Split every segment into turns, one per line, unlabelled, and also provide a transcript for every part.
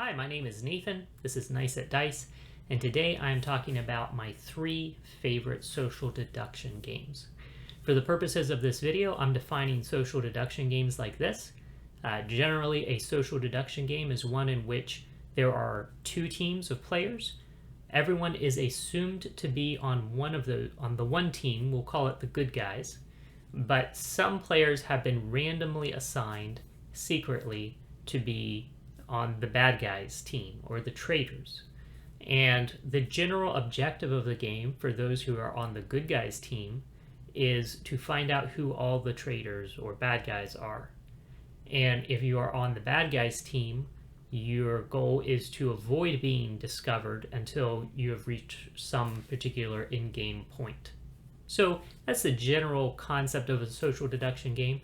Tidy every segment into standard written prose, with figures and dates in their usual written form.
Hi, my name is Nathan. This is Nice at Dice, and today I am talking about my 3 favorite social deduction games. For the purposes of this video, I'm defining social deduction games like this. Generally, a social deduction game is one in which there are 2 teams of players. Everyone is assumed to be on the one team. We'll call it the good guys. But some players have been randomly assigned secretly to be on the bad guys team or the traitors. And the general objective of the game for those who are on the good guys team is to find out who all the traitors or bad guys are. And if you are on the bad guys team, your goal is to avoid being discovered until you have reached some particular in-game point. So that's the general concept of a social deduction game.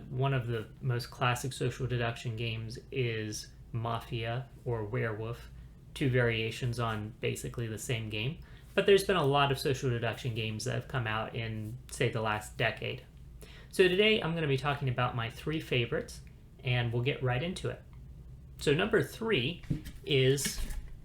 One of the most classic social deduction games is Mafia or Werewolf, 2 variations on basically the same game. But there's been a lot of social deduction games that have come out in, say, the last decade. So today I'm going to be talking about my 3 favorites, and we'll get right into it. So number 3 is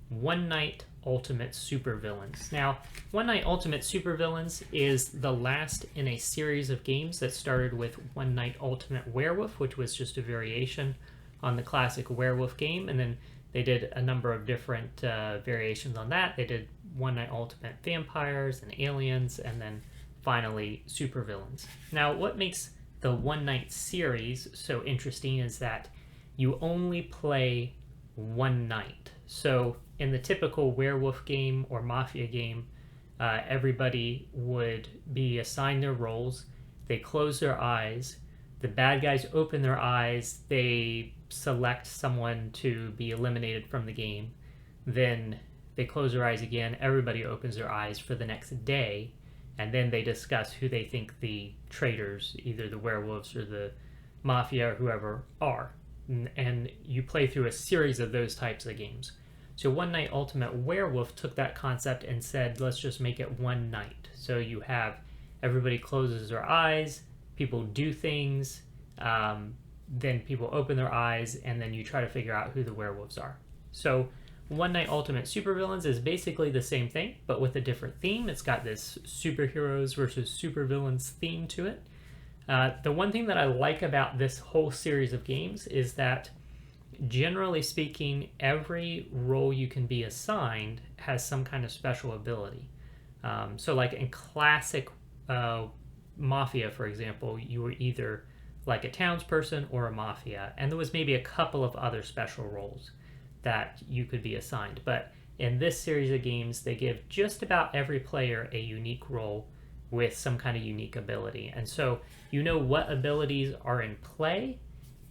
One Night Ultimate Supervillains. Now, One Night Ultimate Supervillains is the last in a series of games that started with One Night Ultimate Werewolf, which was just a variation on the classic werewolf game, and then they did a number of different variations on that. They did One Night Ultimate Vampires and Aliens, and then finally Supervillains. Now, what makes the One Night series so interesting is that you only play one night. So in the typical werewolf game or mafia game, everybody would be assigned their roles. They close their eyes. The bad guys open their eyes. They select someone to be eliminated from the game. Then they close their eyes again. Everybody opens their eyes for the next day. And then they discuss who they think the traitors, either the werewolves or the mafia or whoever, are. And you play through a series of those types of games. So One Night Ultimate Werewolf took that concept and said, let's just make it one night. So you have everybody closes their eyes, people do things, then people open their eyes, and then you try to figure out who the werewolves are. So One Night Ultimate Supervillains is basically the same thing, but with a different theme. It's got this superheroes versus supervillains theme to it. The one thing that I like about this whole series of games is that, generally speaking, every role you can be assigned has some kind of special ability. So like in classic Mafia, for example, you were either like a townsperson or a mafia, and there was maybe a couple of other special roles that you could be assigned. But in this series of games, they give just about every player a unique role with some kind of unique ability. And so you know what abilities are in play,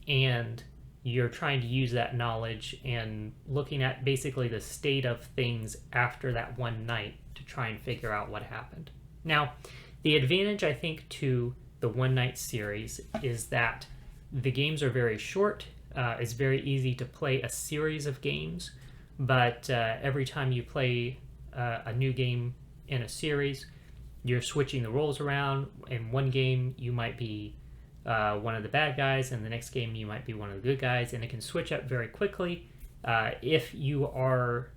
and you're trying to use that knowledge and looking at basically the state of things after that one night to try and figure out what happened. Now, the advantage, I think, to the One Night series is that the games are very short. It's very easy to play a series of games, but every time you play a new game in a series, you're switching the roles around. In one game, you might be one of the bad guys, and the next game, you might be one of the good guys, and it can switch up very quickly. If you are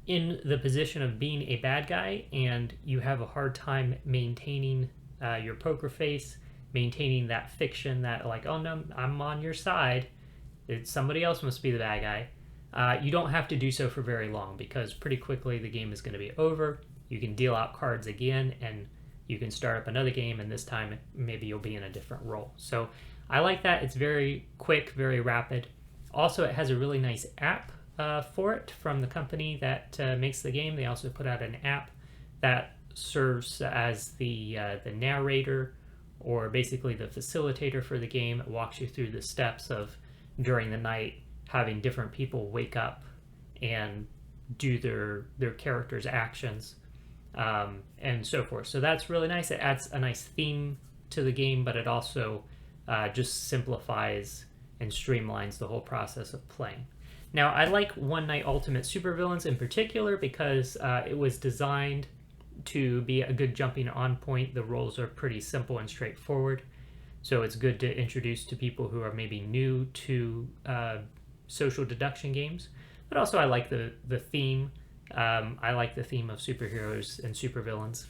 in the position of being a bad guy and you have a hard time maintaining your poker face, maintaining that fiction that like, oh no, I'm on your side, somebody else must be the bad guy, you don't have to do so for very long, because pretty quickly the game is going to be over. You can deal out cards again, and you can start up another game, and this time maybe you'll be in a different role. So I like that. It's very quick, very rapid. Also, it has a really nice app for it from the company that makes the game. They also put out an app that serves as the narrator, or basically the facilitator for the game. It walks you through the steps of, during the night, having different people wake up and do their characters' actions, and so forth. So that's really nice. It adds a nice theme to the game, but it also just simplifies and streamlines the whole process of playing. Now, I like One Night Ultimate Supervillains in particular because it was designed to be a good jumping on point. The roles are pretty simple and straightforward, so it's good to introduce to people who are maybe new to social deduction games, but also I like the theme. I like the theme of superheroes and supervillains.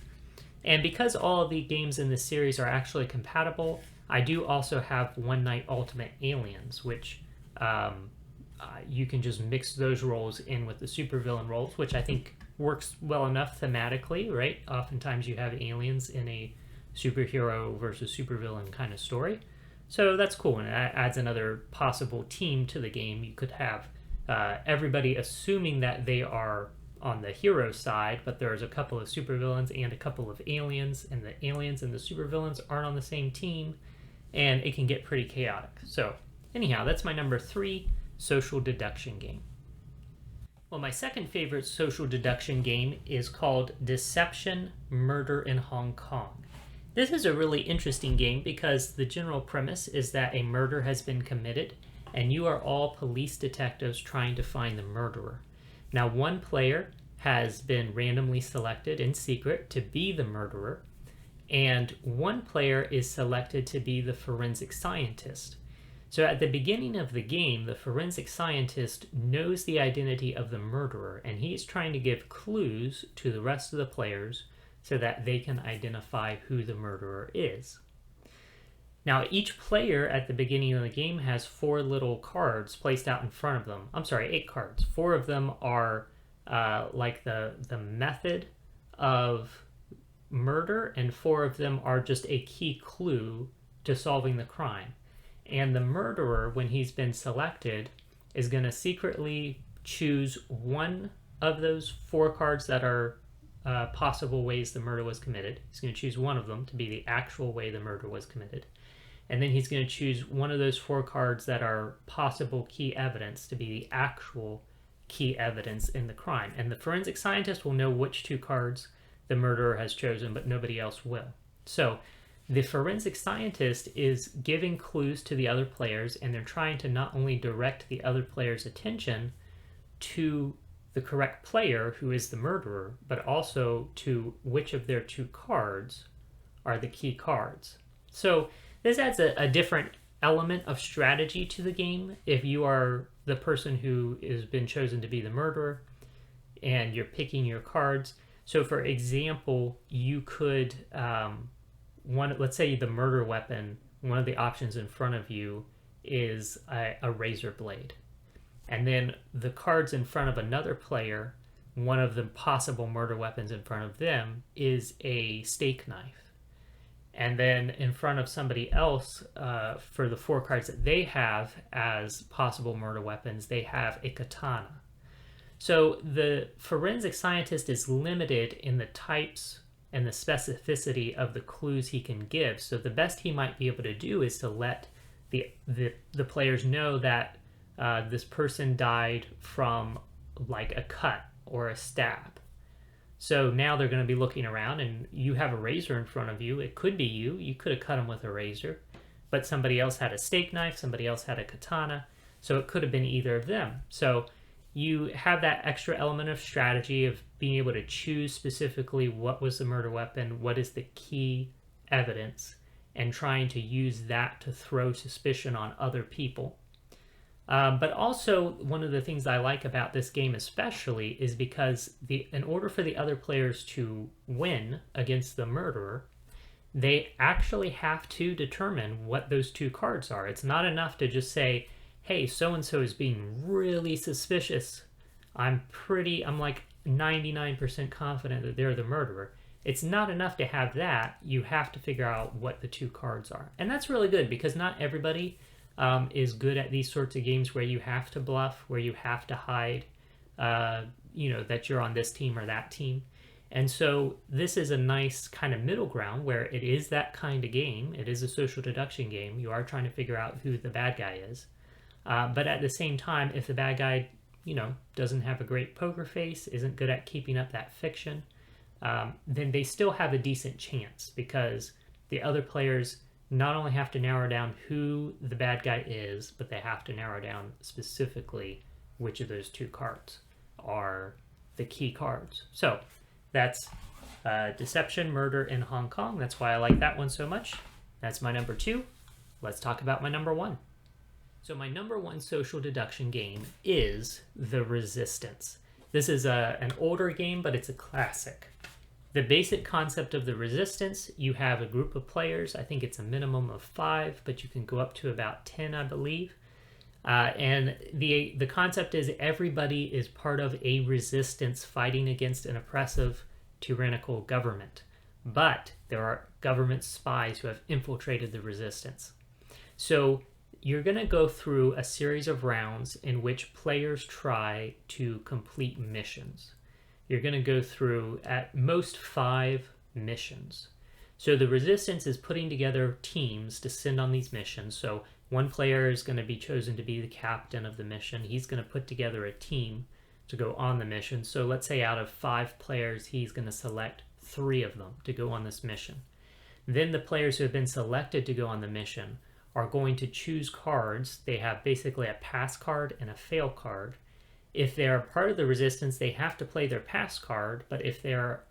And because all of the games in this series are actually compatible, I do also have One Night Ultimate Aliens, which you can just mix those roles in with the supervillain roles, which I think works well enough thematically, right? Oftentimes you have aliens in a superhero versus supervillain kind of story. So that's cool, and it adds another possible team to the game. You could have everybody assuming that they are on the hero side, but there's a couple of supervillains and a couple of aliens, and the aliens and the supervillains aren't on the same team, and it can get pretty chaotic. So anyhow, that's my number 3 social deduction game. Well, my second favorite social deduction game is called Deception, Murder in Hong Kong. This is a really interesting game because the general premise is that a murder has been committed and you are all police detectives trying to find the murderer. Now, one player has been randomly selected in secret to be the murderer, and one player is selected to be the forensic scientist. So at the beginning of the game, the forensic scientist knows the identity of the murderer, and he's trying to give clues to the rest of the players so that they can identify who the murderer is. Now, each player at the beginning of the game has 4 little cards placed out in front of them. I'm sorry, 8 cards. 4 of them are like the method of murder, and 4 of them are just a key clue to solving the crime. And the murderer, when he's been selected, is going to secretly choose one of those 4 cards that are possible ways the murder was committed. He's going to choose one of them to be the actual way the murder was committed. And then he's going to choose one of those 4 cards that are possible key evidence to be the actual key evidence in the crime. And the forensic scientist will know which 2 cards the murderer has chosen, but nobody else will. So the forensic scientist is giving clues to the other players, and they're trying to not only direct the other players' attention to the correct player, who is the murderer, but also to which of their 2 cards are the key cards. So this adds a different element of strategy to the game. If you are the person who has been chosen to be the murderer and you're picking your cards. So for example, you could, let's say the murder weapon, one of the options in front of you is a razor blade. And then the cards in front of another player, one of the possible murder weapons in front of them is a steak knife. And then in front of somebody else, for the 4 cards that they have as possible murder weapons, they have a katana. So the forensic scientist is limited in the types and the specificity of the clues he can give. So the best he might be able to do is to let the players know that this person died from like a cut or a stab. So now they're going to be looking around, and you have a razor in front of you. It could be you. You could have cut him with a razor, but somebody else had a steak knife, somebody else had a katana, so it could have been either of them. So you have that extra element of strategy of being able to choose specifically what was the murder weapon, what is the key evidence, and trying to use that to throw suspicion on other people. But also, one of the things I like about this game especially is because in order for the other players to win against the murderer, they actually have to determine what those 2 cards are. It's not enough to just say, hey, so-and-so is being really suspicious. I'm like 99% confident that they're the murderer. It's not enough to have that. You have to figure out what the 2 cards are. And that's really good because not everybody is good at these sorts of games where you have to bluff, where you have to hide, that you're on this team or that team. And so this is a nice kind of middle ground where it is that kind of game. It is a social deduction game. You are trying to figure out who the bad guy is. But at the same time, if the bad guy, doesn't have a great poker face, isn't good at keeping up that fiction, then they still have a decent chance because the other players not only have to narrow down who the bad guy is, but they have to narrow down specifically which of those 2 cards are the key cards. So that's Deception, Murder in Hong Kong. That's why I like that one so much. That's my number 2. Let's talk about my number 1. So my number one social deduction game is The Resistance. This is an older game, but it's a classic. The basic concept of The Resistance, you have a group of players. I think it's a minimum of 5, but you can go up to about 10, I believe. And the concept is everybody is part of a resistance fighting against an oppressive, tyrannical government. But there are government spies who have infiltrated the resistance. So you're going to go through a series of rounds in which players try to complete missions. You're going to go through at most 5 missions. So the resistance is putting together teams to send on these missions. So one player is going to be chosen to be the captain of the mission. He's going to put together a team to go on the mission. So let's say out of 5 players, he's going to select 3 of them to go on this mission. Then the players who have been selected to go on the mission are going to choose cards. They have basically a pass card and a fail card. If they're part of the resistance, they have to play their pass card, but if they're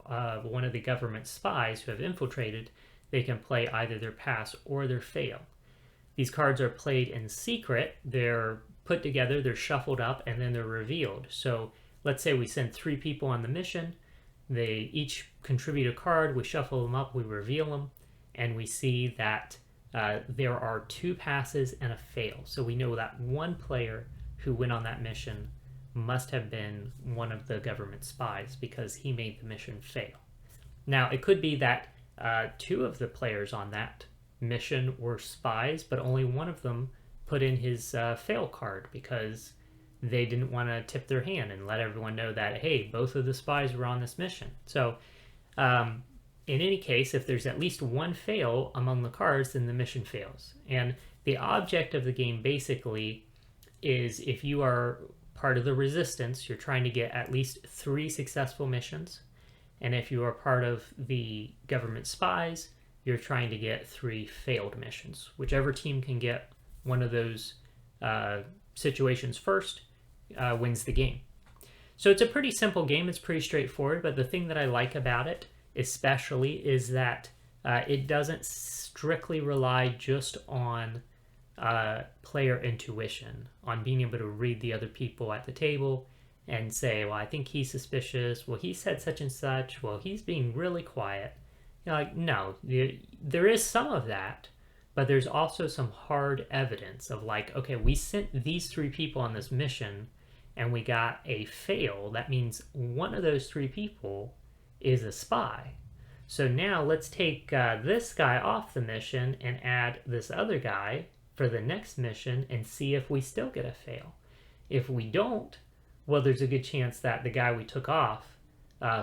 one of the government spies who have infiltrated, they can play either their pass or their fail. These cards are played in secret. They're put together, they're shuffled up, and then they're revealed. So let's say we send 3 people on the mission. They each contribute a card. We shuffle them up, we reveal them, and we see that there are 2 passes and a fail. So we know that one player who went on that mission must have been one of the government spies because he made the mission fail. Now, it could be that 2 of the players on that mission were spies, but only one of them put in his fail card because they didn't want to tip their hand and let everyone know that, hey, both of the spies were on this mission. So in any case, if there's at least one fail among the cards, then the mission fails. And the object of the game basically is if you are part of the resistance, you're trying to get at least 3 successful missions. And if you are part of the government spies, you're trying to get 3 failed missions. Whichever team can get one of those situations first wins the game. So it's a pretty simple game. It's pretty straightforward, but the thing that I like about it especially is that it doesn't strictly rely just on player intuition, on being able to read the other people at the table and say, well, I think he's suspicious. Well, he said such and such. Well, he's being really quiet. You know, like, no, there is some of that, but there's also some hard evidence of like, okay, we sent these 3 people on this mission and we got a fail. That means one of those 3 people is a spy. So now let's take this guy off the mission and add this other guy for the next mission and see if we still get a fail. If we don't, well, there's a good chance that the guy we took off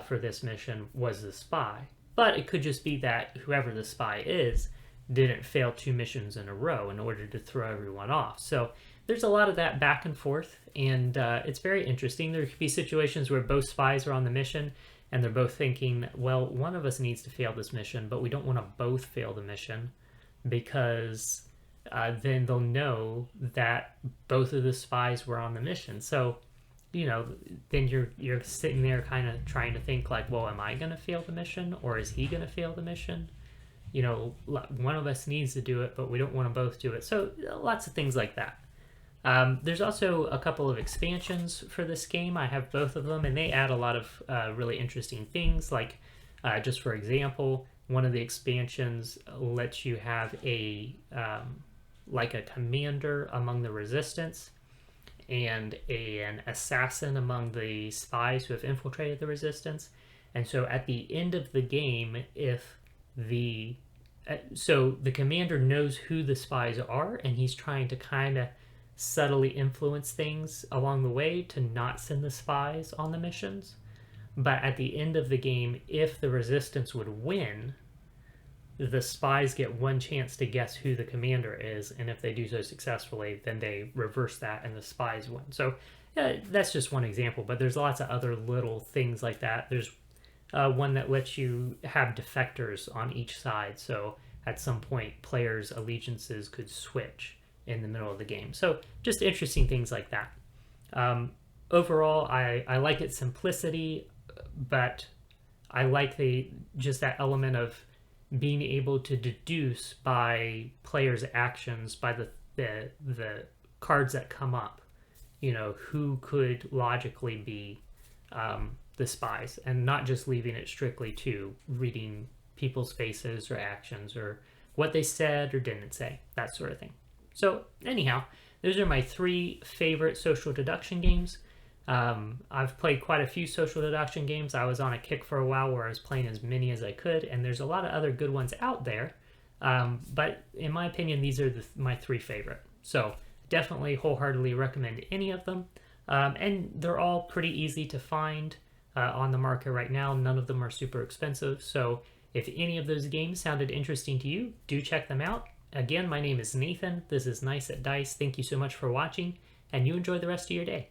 for this mission was the spy. But it could just be that whoever the spy is didn't fail 2 missions in a row in order to throw everyone off. So there's a lot of that back and forth, and it's very interesting. There could be situations where both spies are on the mission and they're both thinking, well, one of us needs to fail this mission, but we don't want to both fail the mission because then they'll know that both of the spies were on the mission. So, you know, then you're sitting there kind of trying to think like, well, am I going to fail the mission or is he going to fail the mission? You know, one of us needs to do it, but we don't want to both do it. So lots of things like that. There's also a couple of expansions for this game. I have both of them, and they add a lot of really interesting things. Like, just for example, one of the expansions lets you have like a commander among the resistance and an assassin among the spies who have infiltrated the resistance. And so at the end of the game, if the commander knows who the spies are, and he's trying to kind of subtly influence things along the way to not send the spies on the missions. But at the end of the game, if the resistance would win, the spies get one chance to guess who the commander is, and if they do so successfully, then they reverse that and the spies win. So that's just one example, but there's lots of other little things like that. There's one that lets you have defectors on each side, so at some point players' allegiances could switch in the middle of the game. So just interesting things like that. Overall, I like its simplicity, but I like just that element of being able to deduce by players' actions, by the cards that come up, who could logically be the spies, and not just leaving it strictly to reading people's faces or actions or what they said or didn't say, that sort of thing. So anyhow, those are my 3 favorite social deduction games. I've played quite a few social deduction games. I was on a kick for a while where I was playing as many as I could, and there's a lot of other good ones out there. But in my opinion, these are my 3 favorite. So definitely wholeheartedly recommend any of them. And they're all pretty easy to find on the market right now. None of them are super expensive. So if any of those games sounded interesting to you, do check them out. Again, my name is Nathan. This is Nice at Dice. Thank you so much for watching, and you enjoy the rest of your day.